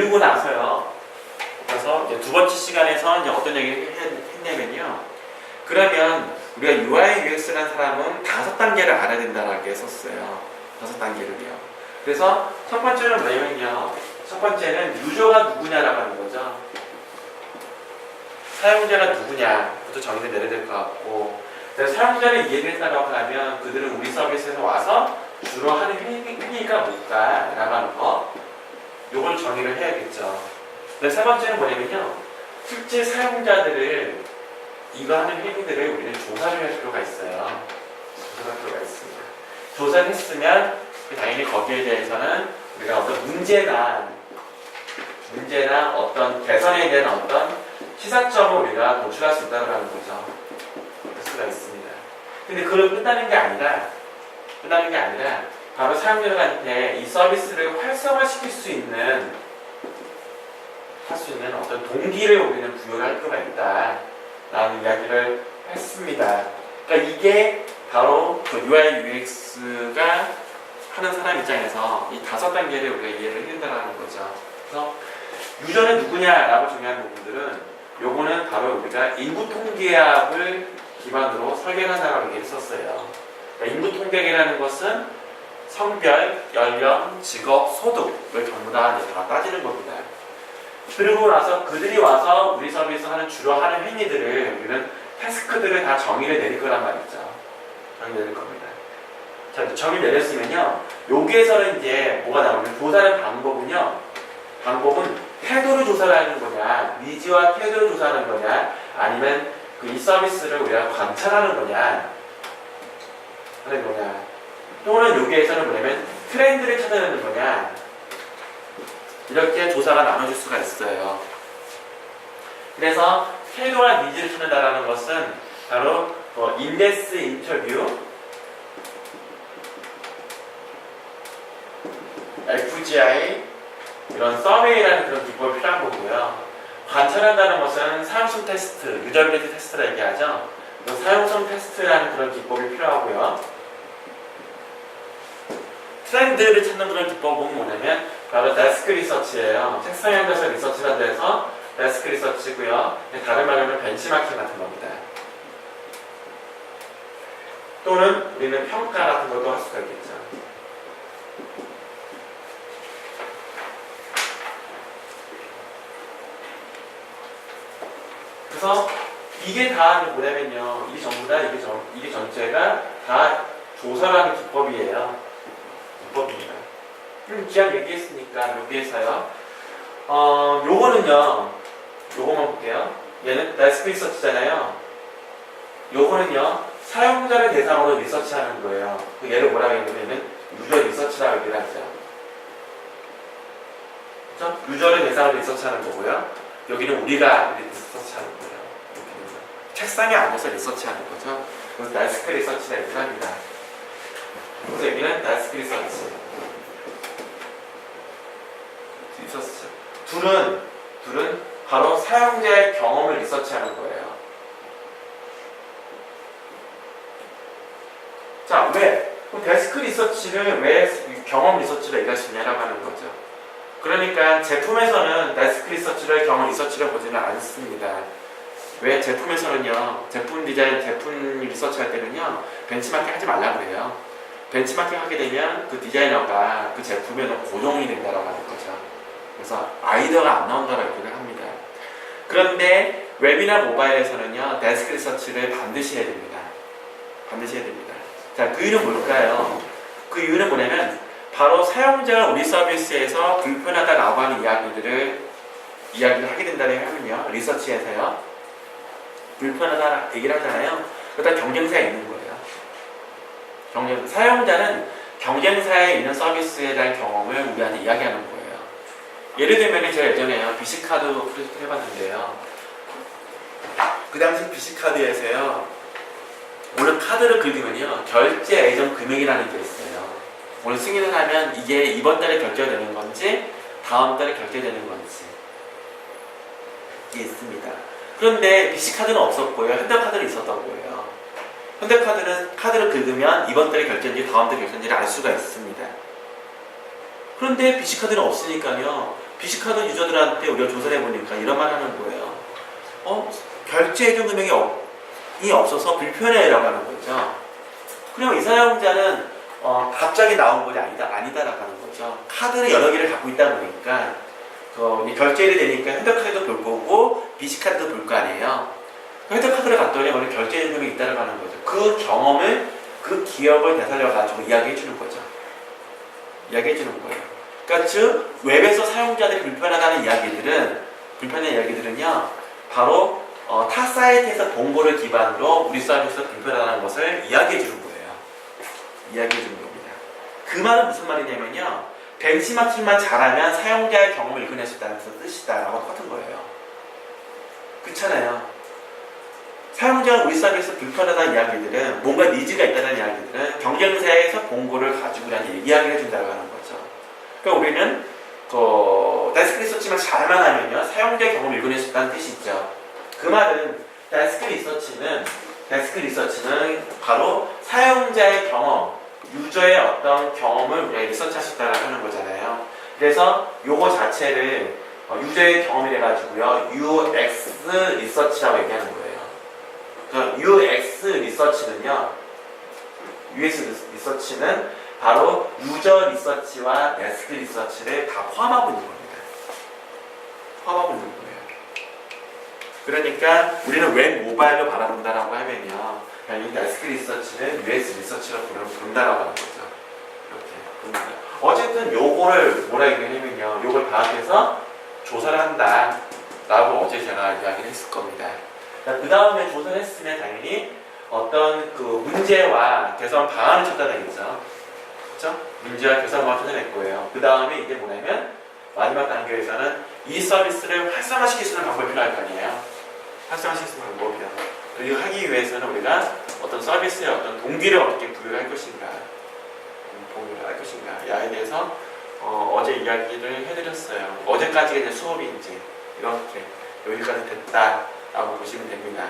그리고 나서요. 그래서 이제 두 번째 시간에서 이제 어떤 얘기를 했냐면요. 그러면 우리가 UI UX라는 사람은 5단계를 알아야 된다라고 했었어요. 5단계를요. 그래서 첫 번째는 뭐냐면요. 첫 번째는 유저가 누구냐라고 하는 거죠. 사용자가 누구냐부터 정의를 내려야 될 것 같고, 그래서 사용자를 이해를 했다고 하면 그들은 우리 서비스에서 와서 주로 하는 행위가 뭘까라고 하는 거, 요걸 정의를 해야겠죠. 세 번째는 뭐냐면요. 실제 사용자들을 이거 하는 행위들을 우리는 조사를 할 필요가 있어요. 조사할 필요가 있습니다. 조사를 했으면 당연히 거기에 대해서는 우리가 어떤 문제나 어떤 개선에 대한 어떤 시사점을 우리가 노출할 수 있다는 거죠. 그럴 수가 있습니다. 근데 그걸 끝나는 게 아니라 바로 사용자들한테 이 서비스를 활성화시킬 수 있는 어떤 동기를 우리는 부여를 할 필요가 있다라는 이야기를 했습니다. 그러니까 이게 바로 그 UI UX가 하는 사람 입장에서 이 5단계를 우리가 이해를 해야 된다는 거죠. 그래서 유저는 누구냐라고 중요한 부분들은 요거는 바로 우리가 인구 통계학을 기반으로 설계한다라고 얘기했었어요. 그러니까 인구 통계학이라는 것은 성별, 연령, 직업, 소득을 전부 다 따지는 겁니다. 그리고 나서 그들이 와서 우리 서비스에서 하는 주로 하는 행위들을 우리는 태스크들을 다 정의를 내릴 거란 말이죠. 정의 내릴 겁니다. 자, 정의 내렸으면요. 여기에서는 이제 뭐가 나오냐면 조사하는 방법은 태도를 조사를 하는 거냐, 니즈와 태도를 조사하는 거냐, 아니면 이 서비스를 우리가 관찰하는 거냐, 또는 여기에서는 뭐냐면 트렌드를 찾아내는 거냐, 이렇게 조사가 나눠질 수가 있어요. 그래서 태도와 니즈를 찾는다라는 것은 바로 인덱스 인터뷰, FGI, 이런 서베이라는 그런 기법이 필요한 거고요. 관찰한다는 것은 사용성 테스트, 유저빌리티 테스트라 얘기하죠. 사용성 테스트라는 그런 기법이 필요하고요. 트렌드를 찾는 그런 기법은 뭐냐면 바로 데스크 리서치예요. 책상에 앉아서 리서치를 한다해서 데스크 리서치고요. 다른 말로는 벤치마킹 같은 겁니다. 또는 우리는 평가 같은 것도 할 수가 있겠죠. 그래서 이게 다 뭐냐면요. 이게 전부 다 이게 전체가 다 조사라는 기법이에요. 기법입니다. 기한 얘기했으니까 여기에서요. 요거만 볼게요. 얘는 데스크 리서치잖아요. 요거는요. 사용자를 대상으로 리서치하는 거예요. 그 얘를 뭐라고 했냐면 유저 리서치라고 얘기를 하죠. 그렇죠? 유저를 대상으로 리서치하는 거고요. 여기는 우리가 리서치하는 거예요. 책상에 앉아서 리서치하는 거죠. 그래서 데스크 리서치라고 얘기를 합니다. 그래서 여기는 데스크 리서치. 둘은 바로 사용자의 경험을 리서치하는 거예요. 자, 왜? 데스크 리서치를 왜 경험 리서치로 얘기할 수 있냐라고 하는 거죠. 그러니까 제품에서는 데스크 리서치를 경험 리서치로 보지는 않습니다. 왜? 제품에서는요, 제품 디자인, 제품 리서치 할 때는요, 벤치마킹 하지 말라고 그래요. 벤치마킹 하게 되면 그 디자이너가 그 제품에는 고정이 된다라고 하는 거죠. 그래서 아이디어가 안 나온다고 얘기를 합니다. 그런데 웹이나 모바일에서는요, 데스크 리서치를 반드시 해야 됩니다. 반드시 해야 됩니다. 자, 그 이유는 뭘까요? 그 이유는 뭐냐면 바로 사용자가 우리 서비스에서 불편하다라고 하는 이야기를 하게 된다고 하면요, 리서치에서요, 불편하다 얘기를 하잖아요. 그러다 경쟁사에 있는 거예요. 사용자는 경쟁사에 있는 서비스에 대한 경험을 우리한테 이야기하는 거예요. 예를 들면 제가 예전에 BC카드 프로젝트 해봤는데요. 그 당시 BC카드에서요, 오늘 카드를 긁으면요, 결제 예정 금액이라는 게 있어요. 오늘 승인을 하면 이게 이번 달에 결제되는 건지 다음 달에 결제되는 건지 이게 있습니다. 그런데 BC카드는 없었고요. 현대카드는 있었던 거예요. 현대카드는 카드를 긁으면 이번 달에 결제인지 다음 달에 결제인지를 알 수가 있습니다. 그런데 BC카드는 없으니까요. 비식카드 유저들한테 우리가 조사를 해보니까 이런 말 하는 거예요. 결제 예정 금액이 없어서 불편해라고 하는 거죠. 그럼 이 사용자는 갑자기 나온 것이 아니다라고 하는 거죠. 카드를 여러 개를 갖고 있다 보니까 결제일이 되니까 핸드카드도 볼 거고 비식카드도 볼 거 아니에요. 핸드카드를 갔더니 원래 결제 예정 금액이 있다라고 하는 거죠. 그 경험을 그 기억을 되살려가지고 이야기해 주는 거죠. 이야기해 주는 거예요. 그러니까 즉 웹에서 사용자들이 불편한 이야기들은요 바로 타 사이트에서 본 거를 기반으로 우리 사이트에서 불편하다는 것을 이야기해 주는 거예요. 이야기해 주는 겁니다. 그 말은 무슨 말이냐면요, 벤치마킹만 잘하면 사용자의 경험을 읽어낼 수 있다는 뜻이다라고 똑같은 거예요. 그렇잖아요. 사용자가 우리 사이트에서 불편하다는 이야기들은, 뭔가 니즈가 있다는 이야기들은 경쟁사에서 본 거를 가지고 이야기를 해준다고 하는 거죠. 그러니까 우리는 데스크 리서치만 잘만 하면요 사용자의 경험을 읽어낼 수 있다는 뜻이 있죠. 그 말은 데스크 리서치는 바로 사용자의 경험, 유저의 어떤 경험을 우리가 리서치할 수 있다고 하는 거잖아요. 그래서 요거 자체를 유저의 경험이래 가지고요 UX 리서치라고 얘기하는 거예요. UX 리서치는요, 바로 유저 리서치와 데스크 리서치를 다 포함하고 있는 겁니다. 포함하고 있는 거예요. 그러니까 우리는 웹 모바일로 바라본다라고 하면요, 이 데스크 리서치는 UX 리서치로 부른다라고 하는 거죠. 이렇게 부릅니다. 어쨌든 요거를 뭐라 얘기하냐면요, 요걸 파악해서 조사를 한다라고 어제 제가 이야기를 했을 겁니다. 그 다음에 조사를 했으면 당연히 어떤 그 문제와 개선 방안을 찾아내겠죠. 그렇죠? 문제와 개선 방안을 찾아낼 거예요. 그 다음에 이제 뭐냐면 마지막 단계에서는 이 서비스를 활성화시킬 수 있는 방법이 필요할 거 아니에요. 활성화시킬 수 있는 방법이요. 그리고 하기 위해서는 우리가 어떤 서비스의 어떤 동기를 어떻게 부여할 것인가, 야에 대해서 어제 이야기를 해드렸어요. 어제까지가 이제 수업이 이제 이렇게 여기까지 됐다라고 보시면 됩니다.